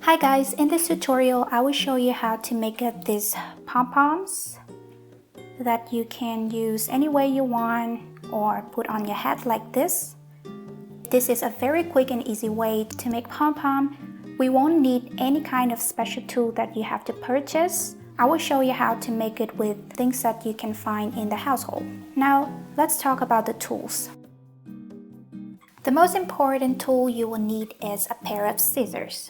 Hi guys, in this tutorial I will show you how to make up these pom-poms that you can use any way you want or put on your head like this. This is a very quick and easy way to make pom-pom. We won't need any kind of special tool that you have to purchase. I will show you how to make it with things that you can find in the household. Now let's talk about the tools. The most important tool you will need is a pair of scissors.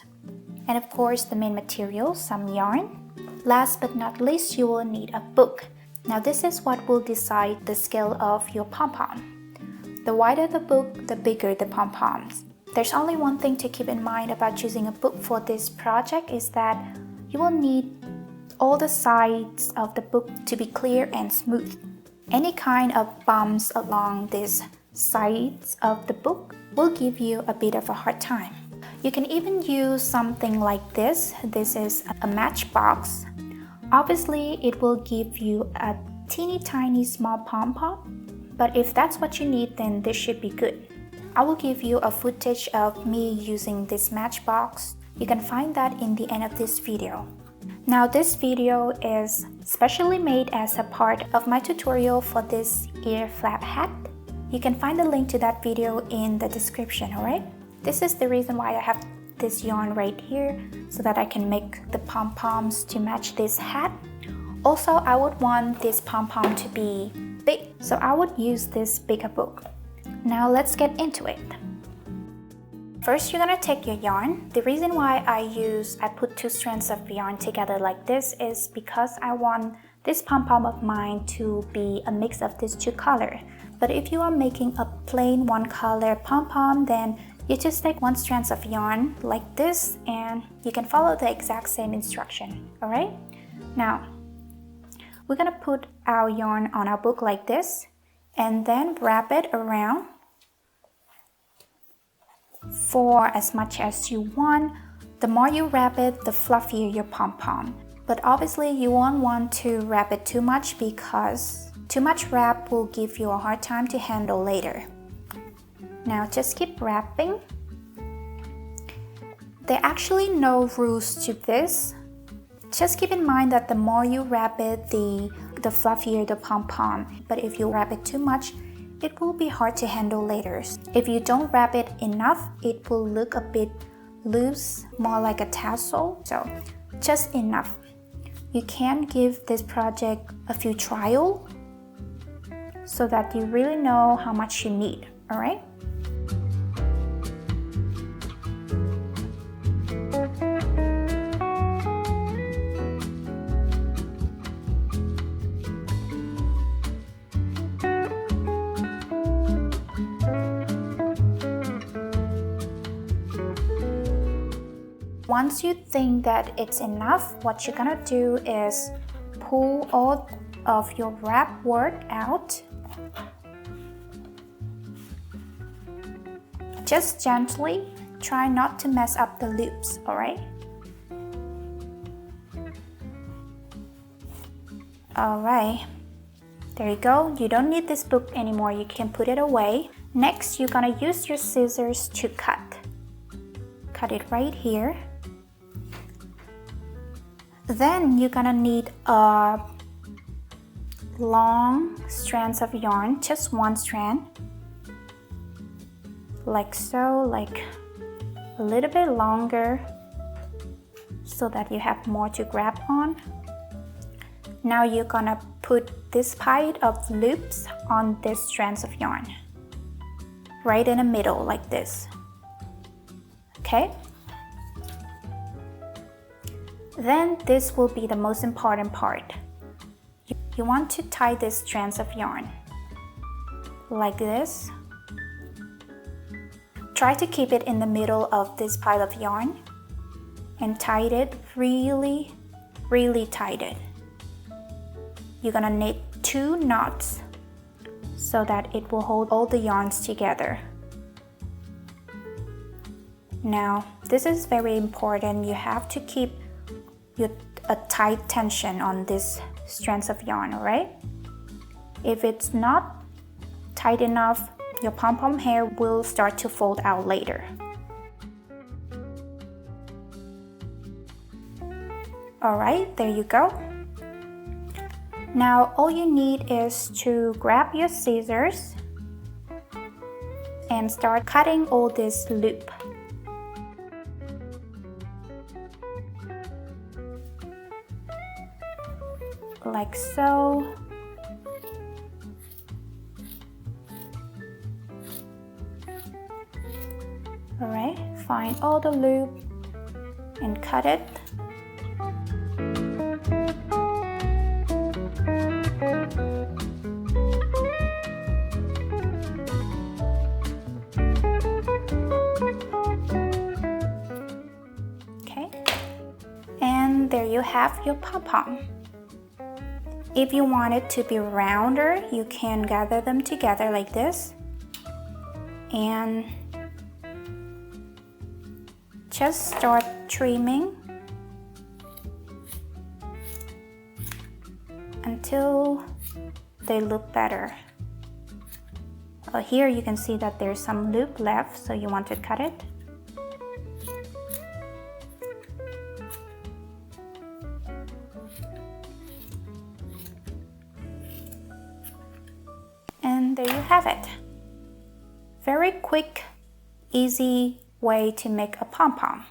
And of course the main material, some yarn. Last but not least, you will need a book. Now this is what will decide the scale of your pom-pom. The wider the book, the bigger the pom-poms. There's only one thing to keep in mind about choosing a book for this project is that you will need all the sides of the book to be clear and smooth. Any kind of bumps along these sides of the book will give you a bit of a hard time. You can even use something like this. This is a matchbox. Obviously, it will give you a teeny tiny small pom-pom, but if that's what you need, then this should be good. I will give you a footage of me using this matchbox. You can find that in the end of this video. Now this video is specially made as a part of my tutorial for this ear flap hat. You can find the link to that video in the description, alright? This is the reason why I have this yarn right here, so that I can make the pom-poms to match this hat. Also, I would want this pom-pom to be big, so I would use this bigger book. Now let's get into it. First, you're gonna take your yarn. The reason why I put two strands of yarn together like this is because I want this pom-pom of mine to be a mix of these two colors. But if you are making a plain one color pom-pom, then you just take one strand of yarn like this and you can follow the exact same instruction, alright? Now, we're gonna put our yarn on our book like this and then wrap it around for as much as you want. The more you wrap it, the fluffier your pom-pom. But obviously you won't want to wrap it too much because too much wrap will give you a hard time to handle later. Now just keep wrapping. There are actually no rules to this. Just keep in mind that the more you wrap it, the fluffier the pom-pom. But if you wrap it too much, it will be hard to handle later. If you don't wrap it enough, it will look a bit loose, more like a tassel. So just enough. You can give this project a few trials so that you really know how much you need, alright? Once you think that it's enough, what you're gonna do is pull all of your wrap work out. Just gently, try not to mess up the loops, alright? Alright, there you go. You don't need this book anymore, you can put it away. Next, you're gonna use your scissors to cut. Cut it right here. Then you're gonna need a long strands of yarn, just one strand, like so, like a little bit longer so that you have more to grab on. Now you're gonna put this pile of loops on these strands of yarn, right in the middle like this, okay? Then this will be the most important part. You want to tie these strands of yarn like this. Try to keep it in the middle of this pile of yarn and tie it really, really tight. You're gonna knit 2 knots so that it will hold all the yarns together. Now, this is very important. You have to keep a tight tension on these strands of yarn, alright? If it's not tight enough, your pom-pom hair will start to fold out later. Alright, there you go. Now all you need is to grab your scissors and start cutting all this loop. Like so. Alright, find all the loop and cut it. Okay, and there you have your pom-pom. If you want it to be rounder, you can gather them together like this and just start trimming until they look better. Here you can see that there's some loop left, so you want to cut it. And there you have it. Very quick, easy way to make a pom-pom.